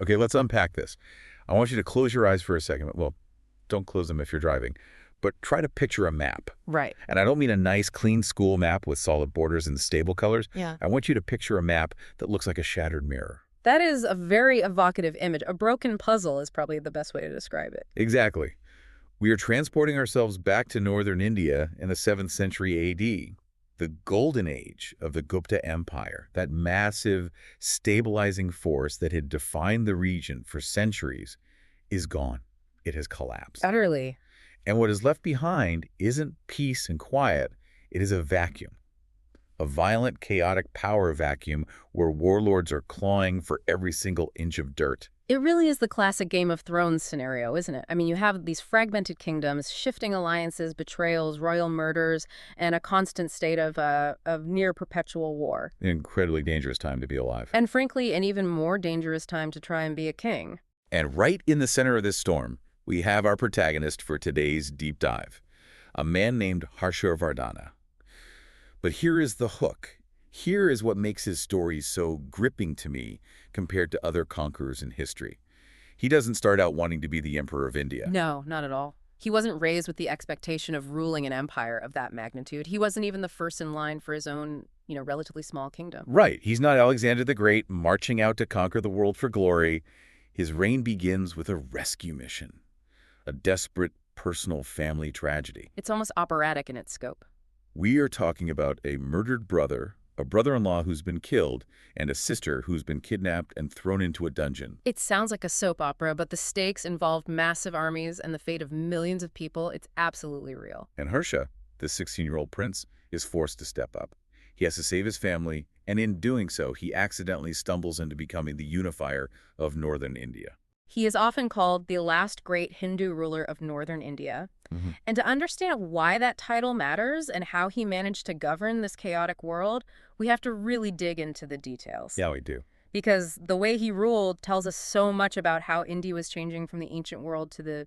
Okay, let's unpack this. I want you to close your eyes for a second. Well, don't close them if you're driving, but try to picture a map. Right. And I don't mean a nice, clean school map with solid borders and stable colors. Yeah. I want you to picture a map that looks like a shattered mirror. That is a very evocative image. A broken puzzle is probably the best way to describe it. Exactly. We are transporting ourselves back to northern India in the 7th century A.D., the golden age of the Gupta Empire, that massive, stabilizing force that had defined the region for centuries, is gone. It has collapsed. Utterly. And what is left behind isn't peace and quiet. It is a vacuum. A violent, chaotic power vacuum where warlords are clawing for every single inch of dirt. It really is the classic Game of Thrones scenario, isn't it? I mean, you have these fragmented kingdoms, shifting alliances, betrayals, royal murders, and a constant state of near perpetual war. An incredibly dangerous time to be alive. And frankly, an even more dangerous time to try and be a king. And right in the center of this storm, we have our protagonist for today's deep dive, a man named Harshavardhana. But here is the hook. Here is what makes his story so gripping to me compared to other conquerors in history. He doesn't start out wanting to be the emperor of India. No, not at all. He wasn't raised with the expectation of ruling an empire of that magnitude. He wasn't even the first in line for his own, relatively small kingdom. Right. He's not Alexander the Great marching out to conquer the world for glory. His reign begins with a rescue mission, a desperate personal family tragedy. It's almost operatic in its scope. We are talking about a murdered brother, a brother-in-law who's been killed, and a sister who's been kidnapped and thrown into a dungeon. It sounds like a soap opera, but the stakes involved massive armies and the fate of millions of people. It's absolutely real. And Harsha, the 16-year-old prince, is forced to step up. He has to save his family, and in doing so, he accidentally stumbles into becoming the unifier of northern India. He is often called the last great Hindu ruler of northern India. And to understand why that title matters and how he managed to govern this chaotic world, we have to really dig into the details. Yeah, we do. Because the way he ruled tells us so much about how India was changing from the ancient world to the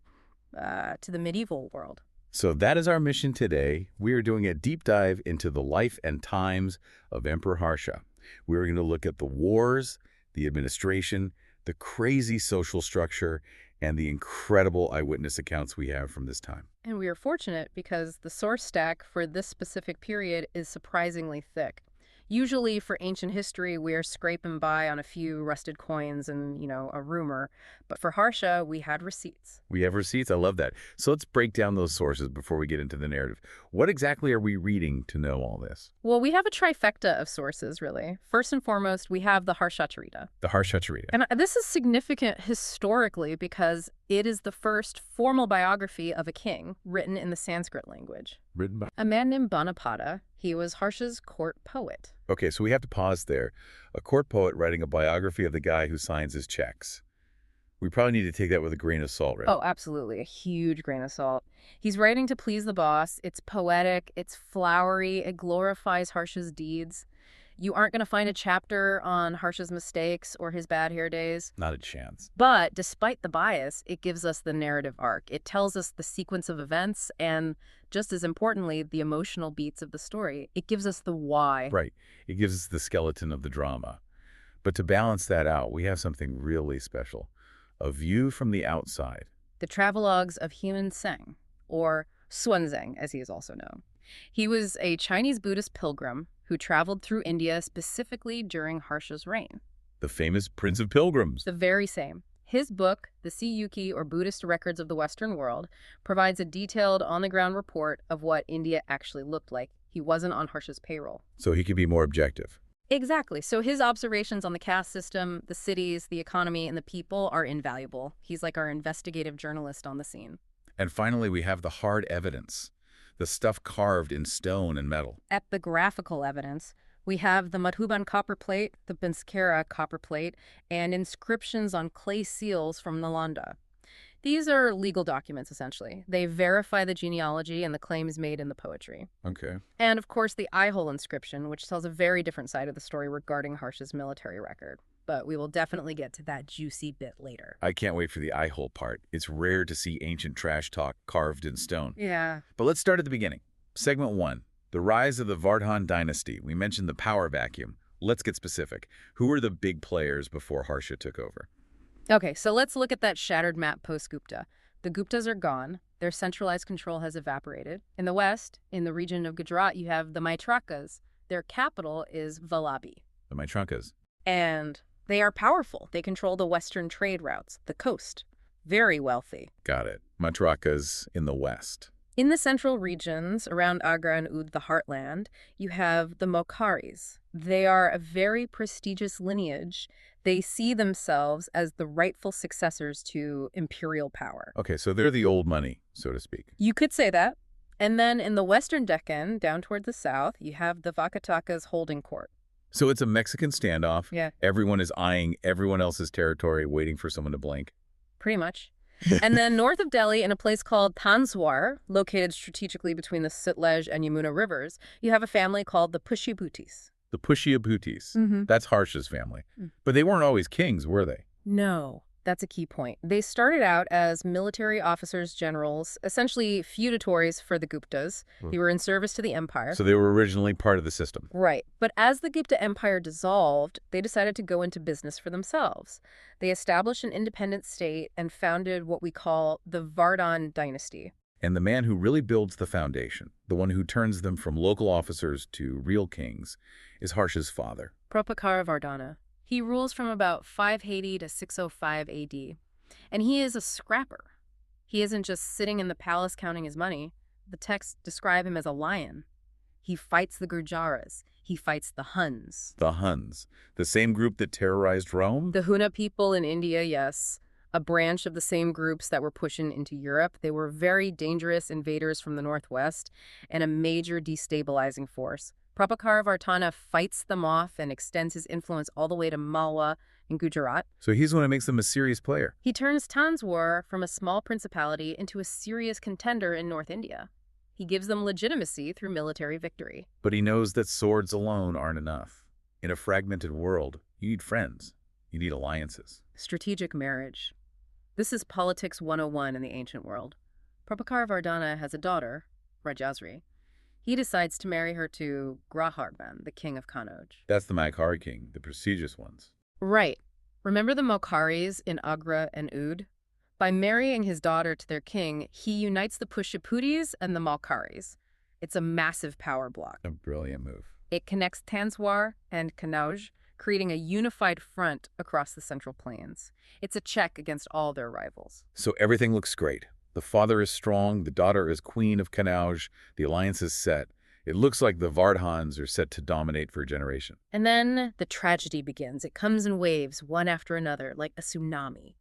medieval world. So that is our mission today. We are doing a deep dive into the life and times of Emperor Harsha. We're going to look at the wars, the administration, the crazy social structure, and the incredible eyewitness accounts we have from this time. And we are fortunate because the source stack for this specific period is surprisingly thick. Usually for ancient history, we are scraping by on a few rusted coins and, a rumor. But for Harsha, we had receipts. We have receipts. I love that. So let's break down those sources before we get into the narrative. What exactly are we reading to know all this? Well, we have a trifecta of sources, really. First and foremost, we have the Harshacharita. The Harshacharita. And this is significant historically because it is the first formal biography of a king written in the Sanskrit language. Written by a man named Banabhatta. He was Harsha's court poet. Okay, so we have to pause there. A court poet writing a biography of the guy who signs his checks. We probably need to take that with a grain of salt, right? Oh, absolutely. A huge grain of salt. He's writing to please the boss. It's poetic. It's flowery. It glorifies Harsha's deeds. You aren't going to find a chapter on Harsha's mistakes or his bad hair days. Not a chance. But despite the bias, it gives us the narrative arc. It tells us the sequence of events and, just as importantly, the emotional beats of the story. It gives us the why. Right. It gives us the skeleton of the drama. But to balance that out, we have something really special. A view from the outside. The travelogues of Xuanzang, or Xuanzang, as he is also known. He was a Chinese Buddhist pilgrim who traveled through India specifically during Harsha's reign. The famous Prince of Pilgrims. The very same. His book, The Siyuki, or Buddhist Records of the Western World, provides a detailed on-the-ground report of what India actually looked like. He wasn't on Harsha's payroll. So he could be more objective. Exactly. So his observations on the caste system, the cities, the economy, and the people are invaluable. He's like our investigative journalist on the scene. And finally, we have the hard evidence. The stuff carved in stone and metal. Epigraphical evidence. We have the Madhuban copper plate, the Banskara copper plate, and inscriptions on clay seals from Nalanda. These are legal documents, essentially. They verify the genealogy and the claims made in the poetry. Okay. And, of course, the eye-hole inscription, which tells a very different side of the story regarding Harsha's military record. But we will definitely get to that juicy bit later. I can't wait for the eye-hole part. It's rare to see ancient trash talk carved in stone. Yeah. But let's start at the beginning. Segment 1. The rise of the Vardhan dynasty. We mentioned the power vacuum. Let's get specific. Who were the big players before Harsha took over? Okay, so let's look at that shattered map post-Gupta. The Guptas are gone. Their centralized control has evaporated. In the west, in the region of Gujarat, you have the Maitrakas. Their capital is Vallabhi. The Maitrankas. And they are powerful. They control the western trade routes, the coast. Very wealthy. Got it. Matrakas in the west. In the central regions, around Agra and Oudh, the heartland, you have the Mokharis. They are a very prestigious lineage. They see themselves as the rightful successors to imperial power. Okay, so they're the old money, so to speak. You could say that. And then in the western Deccan, down toward the south, you have the Vakatakas holding court. So it's a Mexican standoff. Yeah. Everyone is eyeing everyone else's territory, waiting for someone to blink. Pretty much. And then north of Delhi, in a place called Tanzwar, located strategically between the Sutlej and Yamuna rivers, you have a family called the Pushyabutis. The Pushyabutis. Mm-hmm. That's Harsha's family. But they weren't always kings, were they? No, that's a key point. They started out as military officers, generals, essentially feudatories for the Guptas. They were in service to the empire. So they were originally part of the system. Right. But as the Gupta Empire dissolved, they decided to go into business for themselves. They established an independent state and founded what we call the Vardhan dynasty. And the man who really builds the foundation, the one who turns them from local officers to real kings, is Harsha's father. Harshavardhana. He rules from about 580 to 605 AD. And he is a scrapper. He isn't just sitting in the palace counting his money. The texts describe him as a lion. He fights the Gurjaras. He fights the Huns. The Huns, the same group that terrorized Rome? The Huna people in India, yes. A branch of the same groups that were pushing into Europe. They were very dangerous invaders from the northwest and a major destabilizing force. Prabhakaravartana fights them off and extends his influence all the way to Malwa in Gujarat. So he's the one who makes them a serious player. He turns Tanzwar from a small principality into a serious contender in North India. He gives them legitimacy through military victory. But he knows that swords alone aren't enough. In a fragmented world, you need friends. You need alliances. Strategic marriage. This is politics 101 in the ancient world. Prabhakaravartana has a daughter, Rajasri. He decides to marry her to Graharban, the king of Kannauj. That's the Maghari king, the prestigious ones. Right. Remember the Mokharis in Agra and Oudh? By marrying his daughter to their king, he unites the Pushyaputis and the Mokharis. It's a massive power block. A brilliant move. It connects Tanzwar and Kannauj, creating a unified front across the Central Plains. It's a check against all their rivals. So everything looks great. The father is strong, the daughter is queen of Kannauj, the alliance is set. It looks like the Vardhans are set to dominate for a generation. And then the tragedy begins. It comes in waves, one after another, like a tsunami.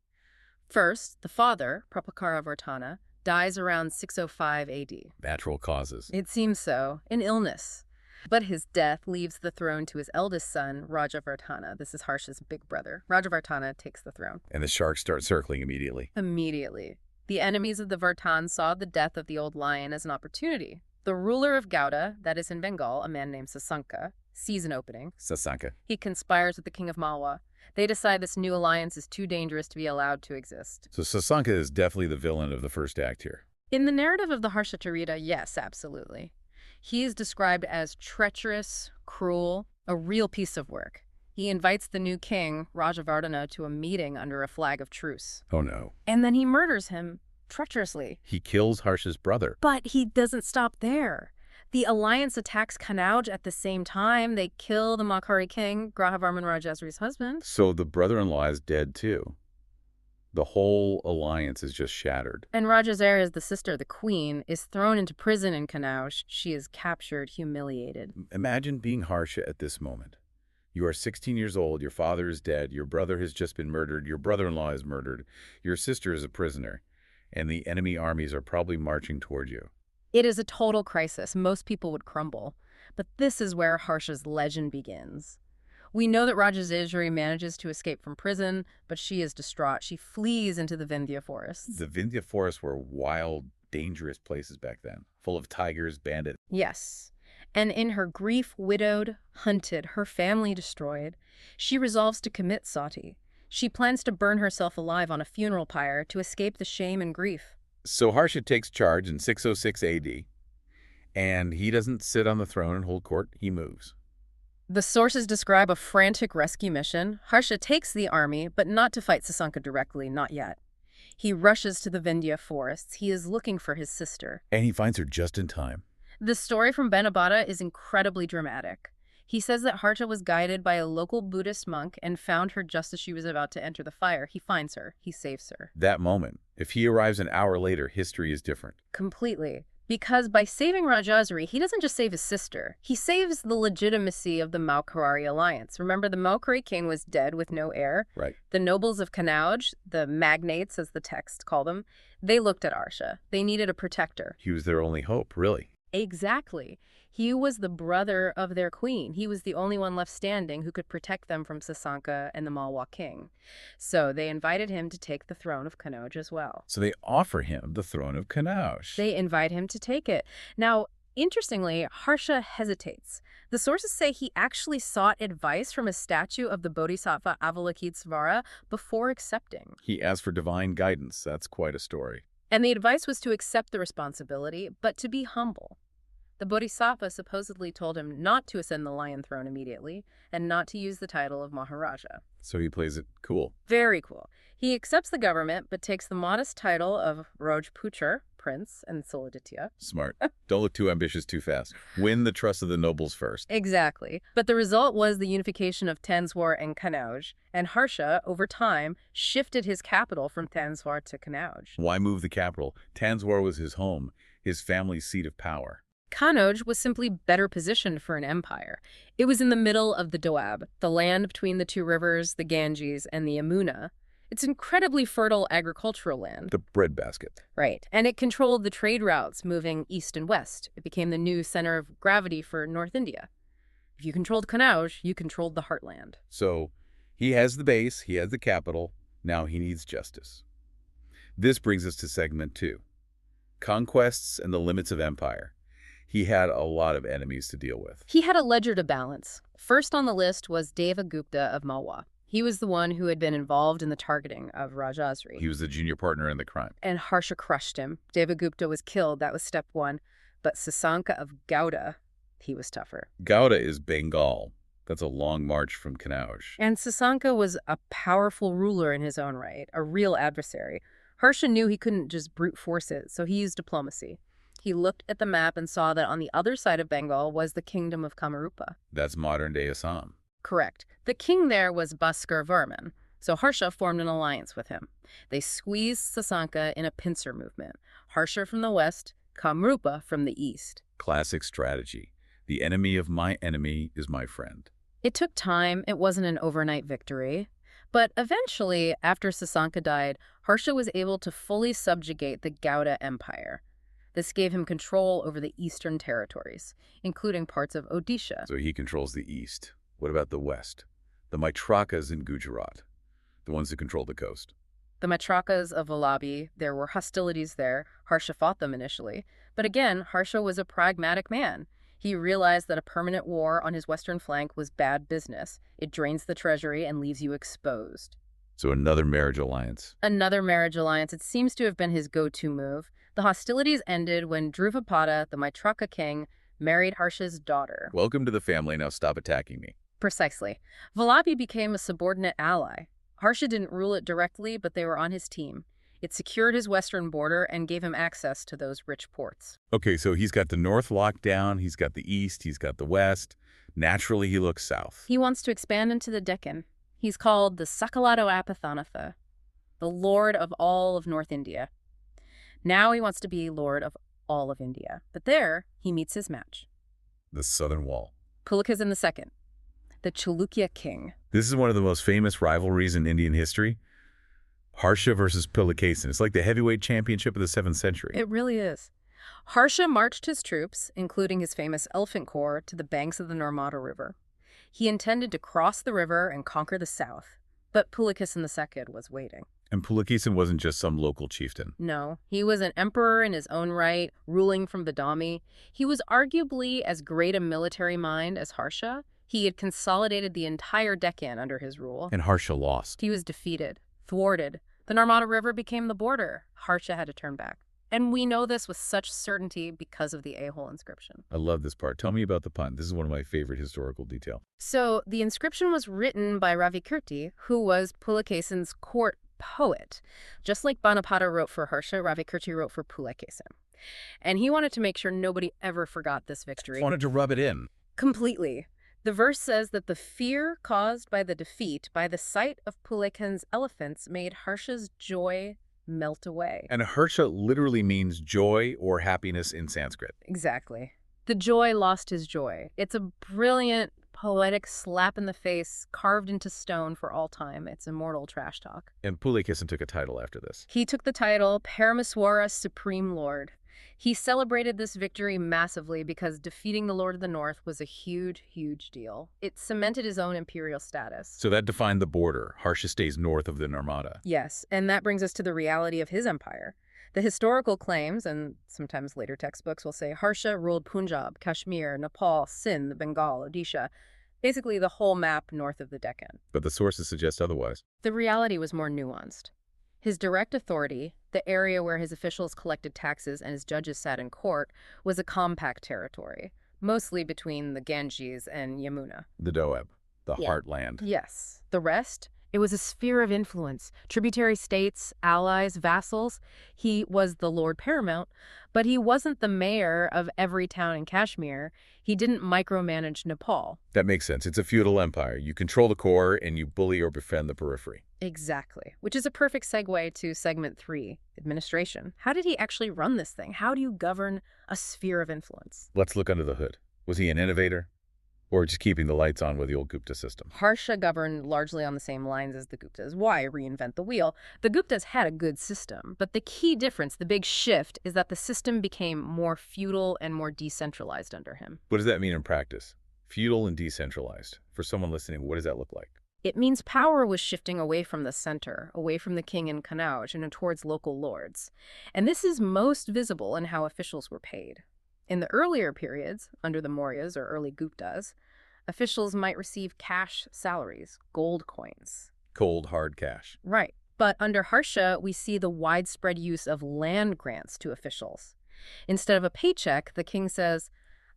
First, the father, Prabhakaravartana, dies around 605 AD. Natural causes. It seems so, an illness. But his death leaves the throne to his eldest son, Rajavardhana. This is Harsha's big brother. Rajavardhana takes the throne. And the sharks start circling immediately. Immediately. The enemies of the Vardhans saw the death of the old lion as an opportunity. The ruler of Gauda, that is in Bengal, a man named Sasanka, sees an opening. Sasanka. He conspires with the king of Malwa. They decide this new alliance is too dangerous to be allowed to exist. So Sasanka is definitely the villain of the first act here. In the narrative of the Harshacharita, yes, absolutely. He is described as treacherous, cruel, a real piece of work. He invites the new king, Rajavardhana, to a meeting under a flag of truce. Oh no. And then he murders him, treacherously. He kills Harsha's brother. But he doesn't stop there. The alliance attacks Kannauj at the same time. They kill the Maghari king, Grahavarman Rajasri's husband. So the brother-in-law is dead too. The whole alliance is just shattered. And Rajasri, the sister, the queen, is thrown into prison in Kannauj. She is captured, humiliated. Imagine being Harsha at this moment. You are 16 years old, your father is dead, your brother has just been murdered, your brother-in-law is murdered, your sister is a prisoner, and the enemy armies are probably marching toward you. It is a total crisis. Most people would crumble. But this is where Harsha's legend begins. We know that Rajasri manages to escape from prison, but she is distraught. She flees into the Vindhya forests. The Vindhya forests were wild, dangerous places back then, full of tigers, bandits. Yes. And in her grief, widowed, hunted, her family destroyed, she resolves to commit sati. She plans to burn herself alive on a funeral pyre to escape the shame and grief. So Harsha takes charge in 606 AD, and he doesn't sit on the throne and hold court, he moves. The sources describe a frantic rescue mission. Harsha takes the army, but not to fight Sasanka directly, not yet. He rushes to the Vindhya forests. He is looking for his sister. And he finds her just in time. The story from Banabhatta is incredibly dramatic. He says that Harsha was guided by a local Buddhist monk and found her just as she was about to enter the fire. He finds her. He saves her. That moment. If he arrives an hour later, history is different. Completely. Because by saving Rajasri, he doesn't just save his sister. He saves the legitimacy of the Maukharari alliance. Remember, the Maukharari king was dead with no heir. Right. The nobles of Kanauj, the magnates as the texts call them, they looked at Harsha. They needed a protector. He was their only hope, really. Exactly. He was the brother of their queen. He was the only one left standing who could protect them from Sasanka and the Malwa king. So they invited him to take the throne of Kanauj as well. So they offer him the throne of Kanauj. They invite him to take it. Now, interestingly, Harsha hesitates. The sources say he actually sought advice from a statue of the Bodhisattva Avalokitesvara before accepting. He asked for divine guidance. That's quite a story. And the advice was to accept the responsibility, but to be humble. The Bodhisattva supposedly told him not to ascend the lion throne immediately and not to use the title of Maharaja. So he plays it cool. Very cool. He accepts the government, but takes the modest title of Rajputra, Prince, and Soladitya. Smart. Don't look too ambitious too fast. Win the trust of the nobles first. Exactly. But the result was the unification of Tanzwar and Kanauj, and Harsha, over time, shifted his capital from Tanzwar to Kanauj. Why move the capital? Tanzwar was his home, his family's seat of power. Kanauj was simply better positioned for an empire. It was in the middle of the Doab, the land between the two rivers, the Ganges and the Yamuna. It's incredibly fertile agricultural land. The breadbasket. Right. And it controlled the trade routes moving east and west. It became the new center of gravity for North India. If you controlled Kanauj, you controlled the heartland. So he has the base, he has the capital, now he needs justice. This brings us to segment 2. Conquests and the limits of empire. He had a lot of enemies to deal with. He had a ledger to balance. First on the list was Devagupta of Malwa. He was the one who had been involved in the targeting of Rajasri. He was the junior partner in the crime. And Harsha crushed him. Devagupta was killed. That was step 1. But Sasanka of Gauda, he was tougher. Gauda is Bengal. That's a long march from Kanauj. And Sasanka was a powerful ruler in his own right, a real adversary. Harsha knew he couldn't just brute force it, so he used diplomacy. He looked at the map and saw that on the other side of Bengal was the kingdom of Kamarupa. That's modern-day Assam. Correct. The king there was Bhaskar Varman, so Harsha formed an alliance with him. They squeezed Sasanka in a pincer movement. Harsha from the west, Kamarupa from the east. Classic strategy. The enemy of my enemy is my friend. It took time. It wasn't an overnight victory. But eventually, after Sasanka died, Harsha was able to fully subjugate the Gauda Empire. This gave him control over the eastern territories, including parts of Odisha. So he controls the east. What about the west? The Maitrakas in Gujarat, the ones who control the coast. The Maitrakas of Vallabhi, there were hostilities there. Harsha fought them initially. But again, Harsha was a pragmatic man. He realized that a permanent war on his western flank was bad business. It drains the treasury and leaves you exposed. So another marriage alliance. Another marriage alliance. It seems to have been his go-to move. The hostilities ended when Dhruvapada, the Maitraka king, married Harsha's daughter. Welcome to the family. Now stop attacking me. Precisely. Vallabhi became a subordinate ally. Harsha didn't rule it directly, but they were on his team. It secured his western border and gave him access to those rich ports. Okay, so he's got the north locked down, he's got the east, he's got the west. Naturally, he looks south. He wants to expand into the Deccan. He's called the Sakalato Apathanatha, the lord of all of North India. Now he wants to be lord of all of India. But there, he meets his match. The southern wall. Pulikazin II, the Chalukya king. This is one of the most famous rivalries in Indian history. Harsha versus Pulikazin. It's like the heavyweight championship of the 7th century. It really is. Harsha marched his troops, including his famous elephant corps, to the banks of the Narmada River. He intended to cross the river and conquer the south, but Pulikazin II was waiting. And Pulikazin wasn't just some local chieftain. No, he was an emperor in his own right, ruling from Badami. He was arguably as great a military mind as Harsha. He had consolidated the entire Deccan under his rule. And Harsha lost. He was defeated, thwarted. The Narmada River became the border. Harsha had to turn back. And we know this with such certainty because of the a-hole inscription. I love this part. Tell me about the pun. This is one of my favorite historical details. So the inscription was written by Ravikirti, who was Pulakesin's court poet. Just like Banabhatta wrote for Harsha, Ravikirti wrote for Pulakesin. And he wanted to make sure nobody ever forgot this victory. Wanted to rub it in. Completely. The verse says that the fear caused by the defeat by the sight of Pulakesin's elephants made Harsha's joy melt away. And Harsha literally means joy or happiness in Sanskrit. Exactly. The joy lost his joy. It's a brilliant, poetic slap in the face carved into stone for all time. It's immortal trash talk. And Pulakesin took a title after this. He took the title Paramaswara Supreme Lord. He celebrated this victory massively because defeating the Lord of the North was a huge, huge deal. It cemented his own imperial status. So that defined the border. Harsha stays north of the Narmada. Yes, and that brings us to the reality of his empire. The historical claims, and sometimes later textbooks will say Harsha ruled Punjab, Kashmir, Nepal, Sindh, Bengal, Odisha, basically the whole map north of the Deccan. But the sources suggest otherwise. The reality was more nuanced. His direct authority, the area where his officials collected taxes and his judges sat in court, was a compact territory, mostly between the Ganges and Yamuna. The Doab, the heartland. Yes. The rest? It was a sphere of influence. Tributary states, allies, vassals. He was the Lord Paramount, but he wasn't the mayor of every town in Kashmir. He didn't micromanage Nepal. That makes sense. It's a feudal empire. You control the core and you bully or befriend the periphery. Exactly. Which is a perfect segue to segment 3, administration. How did he actually run this thing? How do you govern a sphere of influence? Let's look under the hood. Was he an innovator? Or just keeping the lights on with the old Gupta system? Harsha governed largely on the same lines as the Guptas. Why reinvent the wheel? The Guptas had a good system, but the key difference, the big shift, is that the system became more feudal and more decentralized under him. What does that mean in practice? Feudal and decentralized. For someone listening, what does that look like? It means power was shifting away from the center, away from the king and Kanauj, and towards local lords. And this is most visible in how officials were paid. In the earlier periods, under the Mauryas or early Guptas, officials might receive cash salaries, gold coins. Cold, hard cash. Right. But under Harsha, we see the widespread use of land grants to officials. Instead of a paycheck, the king says,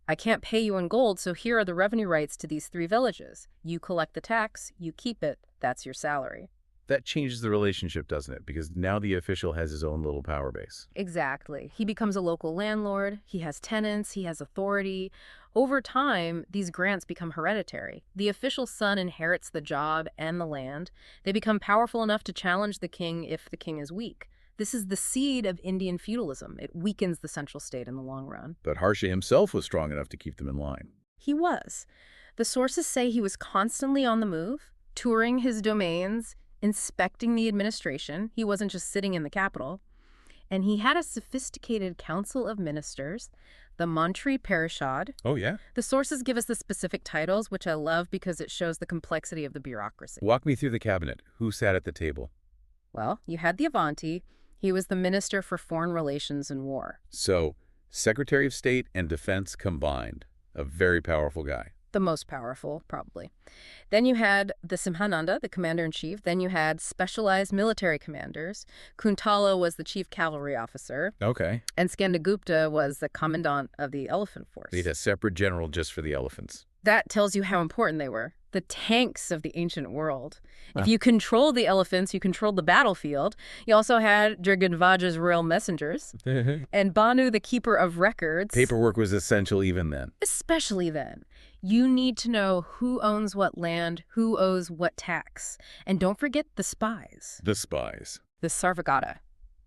I can't pay you in gold, so here are the revenue rights to these 3 villages. You collect the tax, you keep it, that's your salary. That changes the relationship, doesn't it? Because now the official has his own little power base. Exactly. He becomes a local landlord, he has tenants, he has authority. Over time, these grants become hereditary. The official son inherits the job and the land. They become powerful enough to challenge the king if the king is weak. This is the seed of Indian feudalism. It weakens the central state in the long run. But Harsha himself was strong enough to keep them in line. He was. The sources say he was constantly on the move, touring his domains, inspecting the administration. He wasn't just sitting in the capital. And he had a sophisticated council of ministers, the Mantri Parishad. Oh, yeah? The sources give us the specific titles, which I love because it shows the complexity of the bureaucracy. Walk me through the cabinet. Who sat at the table? Well, you had the Avanti. He was the Minister for Foreign Relations and War. So, Secretary of State and Defense combined. A very powerful guy. The most powerful, probably. Then you had the Simhananda, the commander-in-chief. Then you had specialized military commanders. Kuntala was the chief cavalry officer. Okay. And Skandagupta was the commandant of the elephant force. They had a separate general just for the elephants. That tells you how important they were. The tanks of the ancient world. If you controlled the elephants, you controlled the battlefield. You also had Jurgenvaja's royal messengers. And Banu, the keeper of records. Paperwork was essential even then. Especially then. You need to know who owns what land, who owes what tax. And don't forget the spies. The spies. The Sarvagata,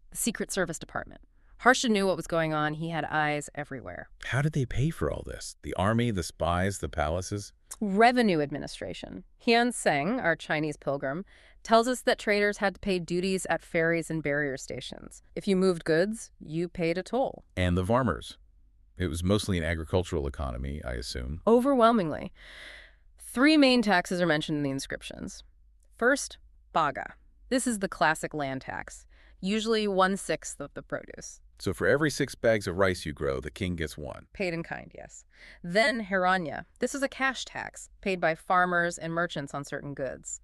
the Secret Service Department. Harsha knew what was going on. He had eyes everywhere. How did they pay for all this? The army, the spies, the palaces? Revenue administration. Xuanzang, our Chinese pilgrim, tells us that traders had to pay duties at ferries and barrier stations. If you moved goods, you paid a toll. And the farmers. It was mostly an agricultural economy, I assume. Overwhelmingly. 3 main taxes are mentioned in the inscriptions. First, baga. This is the classic land tax, usually 1/6 of the produce. So for every 6 bags of rice you grow, the king gets 1. Paid in kind, yes. Then hiranya. This is a cash tax paid by farmers and merchants on certain goods.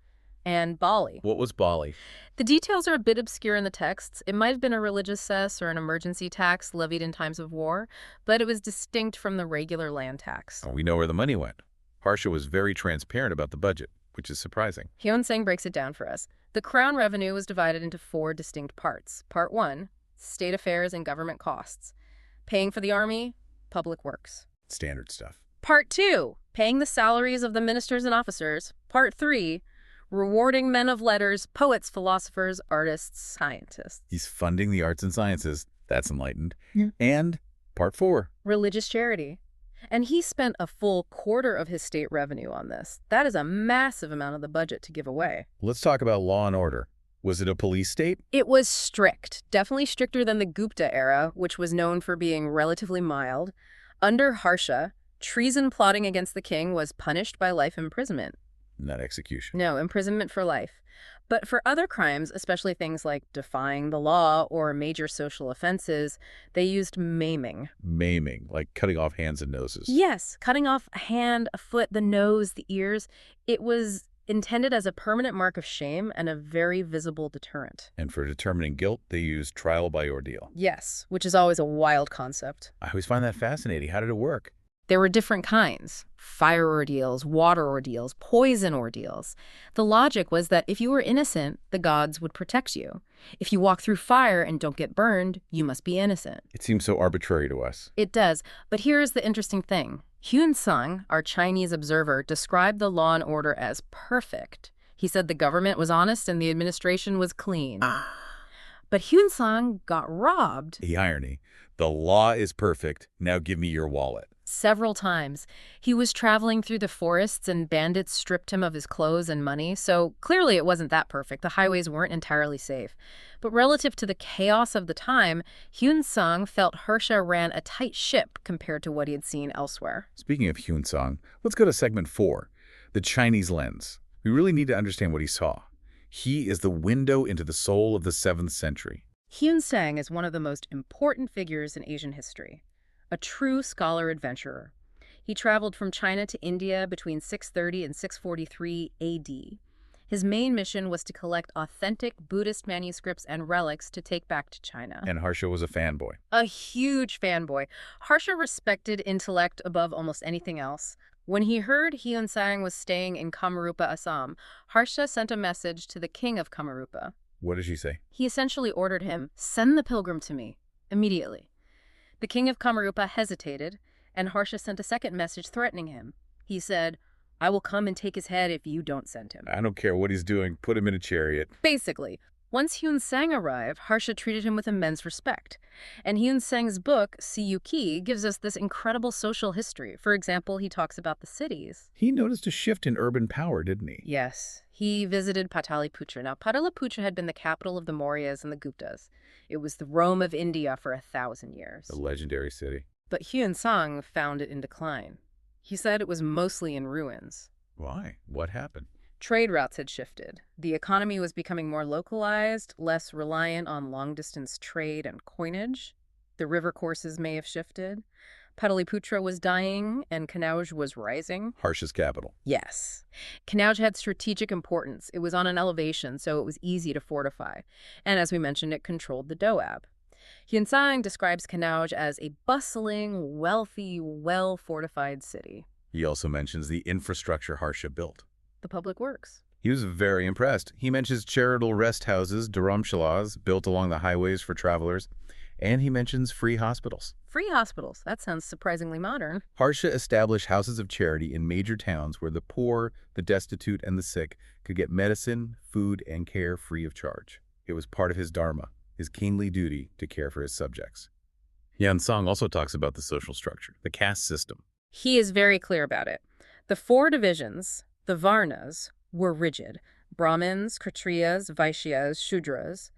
and Bali. What was Bali? The details are a bit obscure in the texts. It might have been a religious cess or an emergency tax levied in times of war, but it was distinct from the regular land tax. Oh, we know where the money went. Harsha was very transparent about the budget, which is surprising. Xuanzang breaks it down for us. The crown revenue was divided into 4 distinct parts. Part 1, state affairs and government costs. Paying for the army, public works. Standard stuff. Part 2, paying the salaries of the ministers and officers. Part 3, rewarding men of letters, poets, philosophers, artists, scientists. He's funding the arts and sciences. That's enlightened. Yeah. And part 4. Religious charity. And he spent a full quarter of his state revenue on this. That is a massive amount of the budget to give away. Let's talk about law and order. Was it a police state? It was strict, definitely stricter than the Gupta era, which was known for being relatively mild. Under Harsha, treason plotting against the king was punished by life imprisonment. Not execution. No, imprisonment for life. But for other crimes, especially things like defying the law or major social offenses, they used maiming. Maiming, like cutting off hands and noses. Yes, cutting off a hand, a foot, the nose, the ears. It was intended as a permanent mark of shame and a very visible deterrent. And for determining guilt, they used trial by ordeal. Yes, which is always a wild concept. I always find that fascinating. How did it work? There were different kinds: fire ordeals, water ordeals, poison ordeals. The logic was that if you were innocent, the gods would protect you. If you walk through fire and don't get burned, you must be innocent. It seems so arbitrary to us. It does, but here's the interesting thing. Xuanzang, our Chinese observer, described the law and order as perfect. He said the government was honest and the administration was clean. But Xuanzang got robbed. The irony. The law is perfect. Now give me your wallet. Several times. He was traveling through the forests and bandits stripped him of his clothes and money, so clearly it wasn't that perfect. The highways weren't entirely safe. But relative to the chaos of the time, Xuanzang felt Harsha ran a tight ship compared to what he had seen elsewhere. Speaking of Xuanzang, let's go to segment 4, the Chinese lens. We really need to understand what he saw. He is the window into the soul of the 7th century. Xuanzang is one of the most important figures in Asian history. A true scholar-adventurer. He traveled from China to India between 630 and 643 AD. His main mission was to collect authentic Buddhist manuscripts and relics to take back to China. And Harsha was a fanboy. A huge fanboy. Harsha respected intellect above almost anything else. When he heard Xuanzang was staying in Kamarupa, Assam, Harsha sent a message to the king of Kamarupa. What did she say? He essentially ordered him, "Send the pilgrim to me, immediately." The king of Kamarupa hesitated, and Harsha sent a second message threatening him. He said, "I will come and take his head if you don't send him." I don't care what he's doing. Put him in a chariot. Basically, once Xuanzang arrived, Harsha treated him with immense respect. And Xuanzang's book, Siyuki, gives us this incredible social history. For example, he talks about the cities. He noticed a shift in urban power, didn't he? Yes. He visited Pataliputra. Now, Pataliputra had been the capital of the Mauryas and the Guptas. It was the Rome of India for 1,000 years. A legendary city. But Xuanzang found it in decline. He said it was mostly in ruins. Why? What happened? Trade routes had shifted. The economy was becoming more localized, less reliant on long-distance trade and coinage. The river courses may have shifted. Pataliputra was dying, and Kanauj was rising. Harsha's capital. Yes. Kanauj had strategic importance. It was on an elevation, so it was easy to fortify. And as we mentioned, it controlled the Doab. Xuanzang describes Kanauj as a bustling, wealthy, well-fortified city. He also mentions the infrastructure Harsha built. The public works. He was very impressed. He mentions charitable rest houses, dharamshalas, built along the highways for travelers, and he mentions free hospitals. Free hospitals. That sounds surprisingly modern. Harsha established houses of charity in major towns where the poor, the destitute, and the sick could get medicine, food, and care free of charge. It was part of his dharma, his kingly duty to care for his subjects. Xuanzang also talks about the social structure, the caste system. He is very clear about it. The 4 divisions, the Varnas, were rigid. Brahmins, Kshatriyas, Vaishyas, Shudras.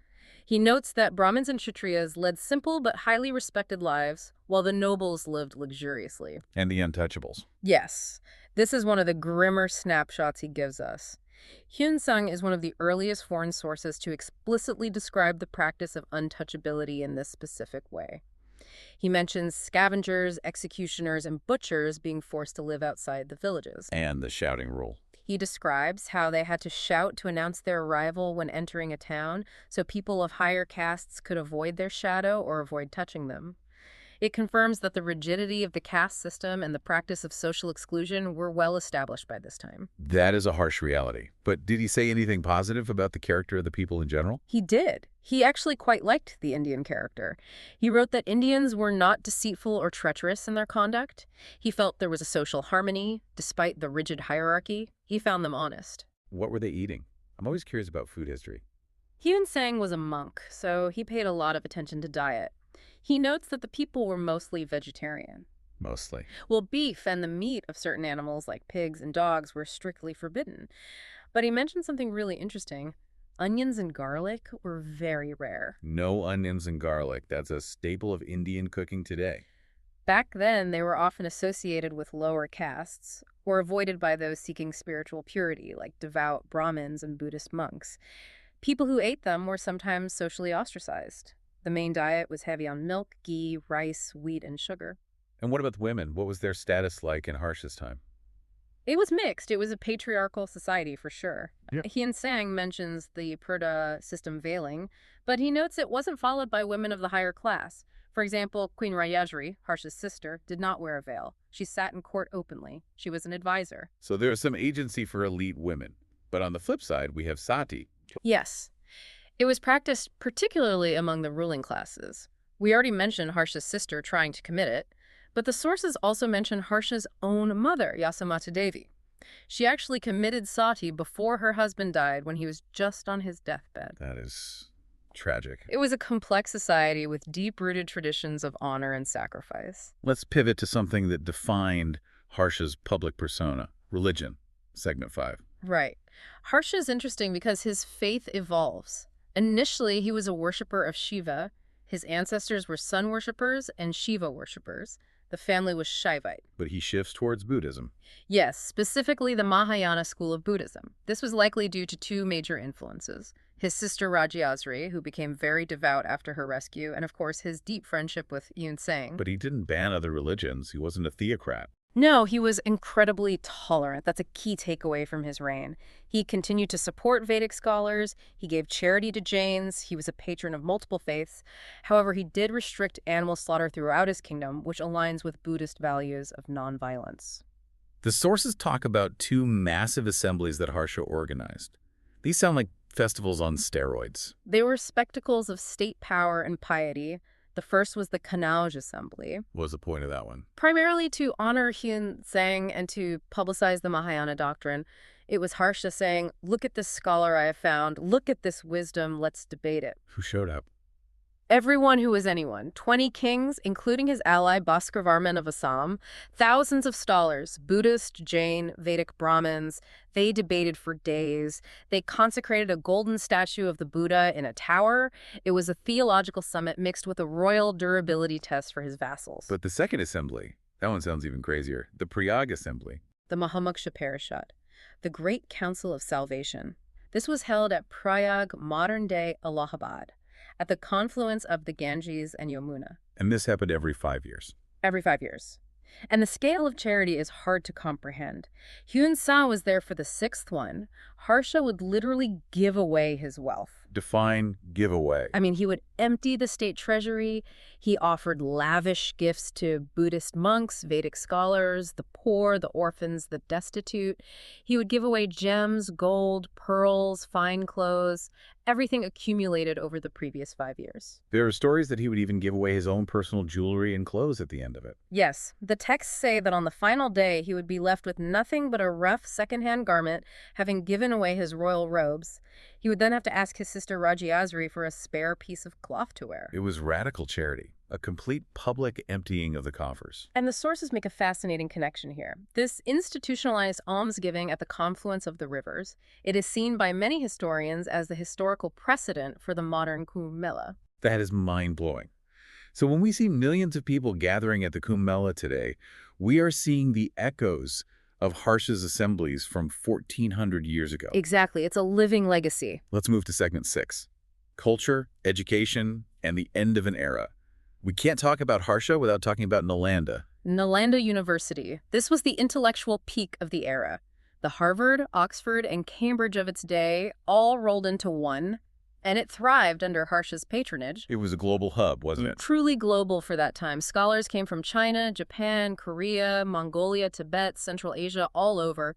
He notes that Brahmins and Kshatriyas led simple but highly respected lives, while the nobles lived luxuriously. And the untouchables. Yes, this is one of the grimmer snapshots he gives us. Xuanzang is one of the earliest foreign sources to explicitly describe the practice of untouchability in this specific way. He mentions scavengers, executioners, and butchers being forced to live outside the villages. And the shouting rule. He describes how they had to shout to announce their arrival when entering a town so people of higher castes could avoid their shadow or avoid touching them. It confirms that the rigidity of the caste system and the practice of social exclusion were well established by this time. That is a harsh reality. But did he say anything positive about the character of the people in general? He did. He actually quite liked the Indian character. He wrote that Indians were not deceitful or treacherous in their conduct. He felt there was a social harmony, despite the rigid hierarchy. He found them honest. What were they eating? I'm always curious about food history. Xuanzang was a monk, so he paid a lot of attention to diet. He notes that the people were mostly vegetarian. Mostly. Well, beef and the meat of certain animals like pigs and dogs were strictly forbidden. But he mentioned something really interesting. Onions and garlic were very rare. No onions and garlic. That's a staple of Indian cooking today. Back then, they were often associated with lower castes or avoided by those seeking spiritual purity, like devout Brahmins and Buddhist monks. People who ate them were sometimes socially ostracized. The main diet was heavy on milk, ghee, rice, wheat, and sugar. And what about the women? What was their status like in Harsha's time? It was mixed. It was a patriarchal society for sure. Yeah. Xuanzang mentions the purdah system veiling, but he notes it wasn't followed by women of the higher class. For example, Queen Rayajri, Harsha's sister, did not wear a veil. She sat in court openly. She was an advisor. So there was some agency for elite women. But on the flip side, we have sati. Yes. It was practiced particularly among the ruling classes. We already mentioned Harsha's sister trying to commit it, but the sources also mention Harsha's own mother, Yasomata Devi. She actually committed sati before her husband died when he was just on his deathbed. That is tragic. It was a complex society with deep-rooted traditions of honor and sacrifice. Let's pivot to something that defined Harsha's public persona, religion, segment 5. Right. Harsha is interesting because his faith evolves. Initially, he was a worshiper of Shiva. His ancestors were sun worshippers and Shiva worshippers. The family was Shaivite. But he shifts towards Buddhism. Yes, specifically the Mahayana school of Buddhism. This was likely due to two major influences. His sister Rajyasri, who became very devout after her rescue, and of course his deep friendship with Xuanzang. But he didn't ban other religions. He wasn't a theocrat. No, he was incredibly tolerant. That's a key takeaway from his reign. He continued to support Vedic scholars. He gave charity to Jains. He was a patron of multiple faiths. However, he did restrict animal slaughter throughout his kingdom, which aligns with Buddhist values of nonviolence. The sources talk about two massive assemblies that Harsha organized. These sound like festivals on steroids. They were spectacles of state power and piety. The first was the Kanauj Assembly. What was the point of that one? Primarily to honor Xuanzang and to publicize the Mahayana doctrine. It was Harsha saying, look at this scholar I have found, look at this wisdom, let's debate it. Who showed up? Everyone who was anyone, 20 kings, including his ally Bhaskaravarman of Assam, thousands of scholars, Buddhist, Jain, Vedic Brahmins. They debated for days. They consecrated a golden statue of the Buddha in a tower. It was a theological summit mixed with a royal durability test for his vassals. But the second assembly, that one sounds even crazier. The Prayag Assembly. The Mahamoksha Parishad, the Great Council of Salvation. This was held at Prayag, modern-day Allahabad, at the confluence of the Ganges and Yamuna. And this happened every 5 years. Every 5 years. And the scale of charity is hard to comprehend. Xuanzang was there for the sixth one. Harsha would literally give away his wealth. Define giveaway. I mean, he would empty the state treasury. He offered lavish gifts to Buddhist monks, Vedic scholars, the poor, the orphans, the destitute. He would give away gems, gold, pearls, fine clothes, everything accumulated over the previous 5 years. There are stories that he would even give away his own personal jewelry and clothes at the end of it. Yes, the texts say that on the final day, he would be left with nothing but a rough secondhand garment, having given away his royal robes. He would then have to ask his sister Rajyasri for a spare piece of cloth to wear. It was radical charity, a complete public emptying of the coffers. And the sources make a fascinating connection here. This institutionalized almsgiving at the confluence of the rivers, it is seen by many historians as the historical precedent for the modern Kumbh Mela. That is mind-blowing. So when we see millions of people gathering at the Kumbh Mela today, we are seeing the echoes of Harsha's assemblies from 1400 years ago. Exactly. It's a living legacy. Let's move to segment 6. Culture, education, and the end of an era. We can't talk about Harsha without talking about Nalanda. Nalanda University. This was the intellectual peak of the era. The Harvard, Oxford, and Cambridge of its day all rolled into one, and it thrived under Harsha's patronage. It was a global hub, wasn't it? Truly global for that time. Scholars came from China, Japan, Korea, Mongolia, Tibet, Central Asia, all over.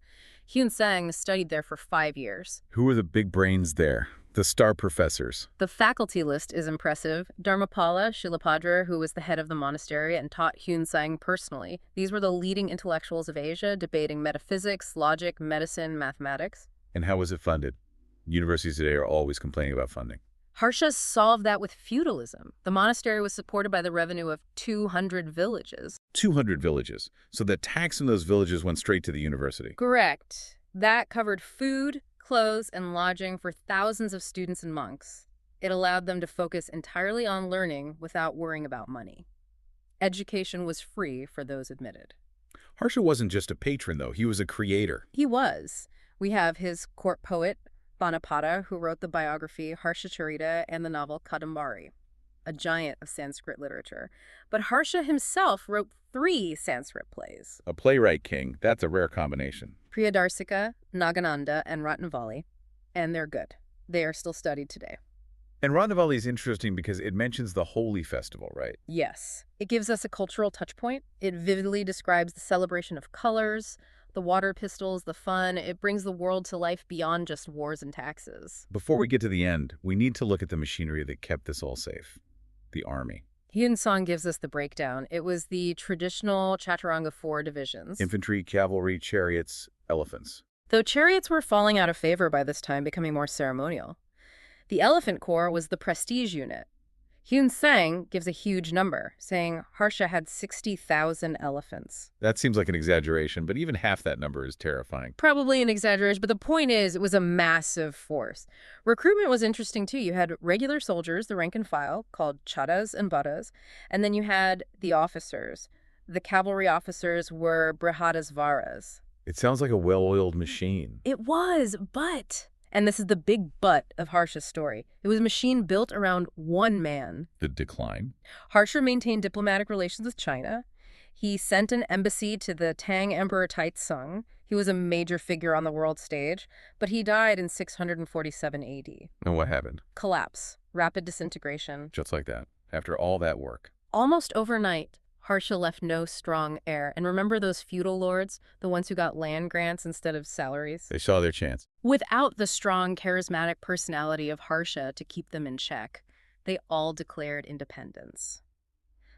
Xuanzang studied there for 5 years. Who were the big brains there? The star professors. The faculty list is impressive. Dharmapala Shilapadra, who was the head of the monastery and taught Xuanzang personally. These were the leading intellectuals of Asia, debating metaphysics, logic, medicine, mathematics. And how was it funded? Universities today are always complaining about funding. Harsha solved that with feudalism. The monastery was supported by the revenue of 200 villages. 200 villages. So the tax in those villages went straight to the university. Correct. That covered food, clothes, and lodging for thousands of students and monks. It allowed them to focus entirely on learning without worrying about money. Education was free for those admitted. Harsha wasn't just a patron, though. He was a creator. He was. We have his court poet, Banabhatta, who wrote the biography Harshacharita and the novel Kadambari, a giant of Sanskrit literature. But Harsha himself wrote 3 Sanskrit plays. A playwright king. That's a rare combination. Priyadarsika, Nagananda, and Ratnavali. And they're good. They are still studied today. And Ratnavali is interesting because it mentions the Holi festival, right? Yes. It gives us a cultural touch point. It vividly describes the celebration of colors, the water pistols, the fun. It brings the world to life beyond just wars and taxes. Before we get to the end, we need to look at the machinery that kept this all safe. The army. Xuanzang gives us the breakdown. It was the traditional Chaturanga 4 divisions. Infantry, cavalry, chariots, elephants. Though chariots were falling out of favor by this time, becoming more ceremonial. The Elephant Corps was the prestige unit. Xuanzang gives a huge number, saying Harsha had 60,000 elephants. That seems like an exaggeration, but even half that number is terrifying. Probably an exaggeration, but the point is it was a massive force. Recruitment was interesting, too. You had regular soldiers, the rank and file, called chadas and badas, and then you had the officers. The cavalry officers were brihadasvaras. It sounds like a well-oiled machine. It was, but... And this is the big but of Harsha's story. It was a machine built around one man. The decline? Harsha maintained diplomatic relations with China. He sent an embassy to the Tang Emperor Taizong. He was a major figure on the world stage, but he died in 647 AD. And what happened? Collapse. Rapid disintegration. Just like that. After all that work. Almost overnight, Harsha left no strong heir. And remember those feudal lords, the ones who got land grants instead of salaries? They saw their chance. Without the strong, charismatic personality of Harsha to keep them in check, they all declared independence.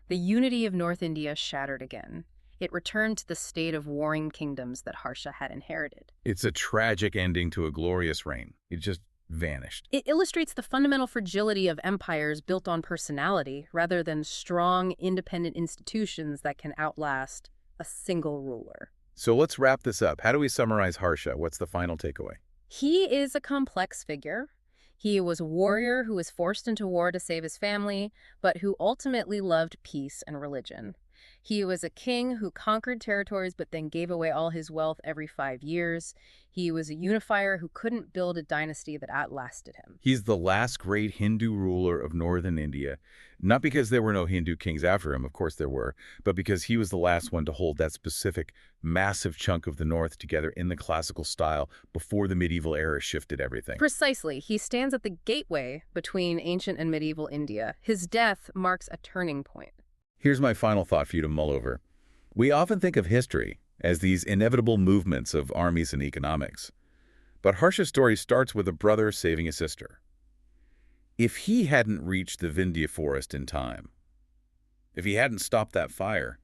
The unity of North India shattered again. It returned to the state of warring kingdoms that Harsha had inherited. It's a tragic ending to a glorious reign. It just vanished. It illustrates the fundamental fragility of empires built on personality rather than strong, independent institutions that can outlast a single ruler. So let's wrap this up. How do we summarize Harsha? What's the final takeaway? He is a complex figure. He was a warrior who was forced into war to save his family, but who ultimately loved peace and religion. He was a king who conquered territories but then gave away all his wealth every 5 years. He was a unifier who couldn't build a dynasty that outlasted him. He's the last great Hindu ruler of northern India, not because there were no Hindu kings after him, of course there were, but because he was the last one to hold that specific, massive chunk of the north together in the classical style before the medieval era shifted everything. Precisely. He stands at the gateway between ancient and medieval India. His death marks a turning point. Here's my final thought for you to mull over. We often think of history as these inevitable movements of armies and economics. But Harsha's story starts with a brother saving a sister. If he hadn't reached the Vindhya forest in time, if he hadn't stopped that fire,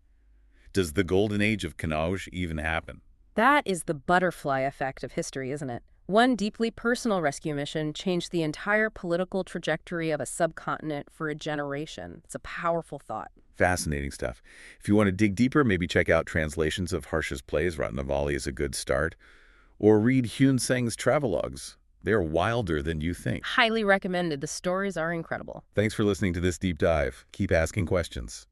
does the golden age of Kannauj even happen? That is the butterfly effect of history, isn't it? One deeply personal rescue mission changed the entire political trajectory of a subcontinent for a generation. It's a powerful thought. Fascinating stuff. If you want to dig deeper, maybe check out translations of Harsha's plays. Ratnavali is a good start. Or read Xuanzang's travelogues. They're wilder than you think. Highly recommended. The stories are incredible. Thanks for listening to this deep dive. Keep asking questions.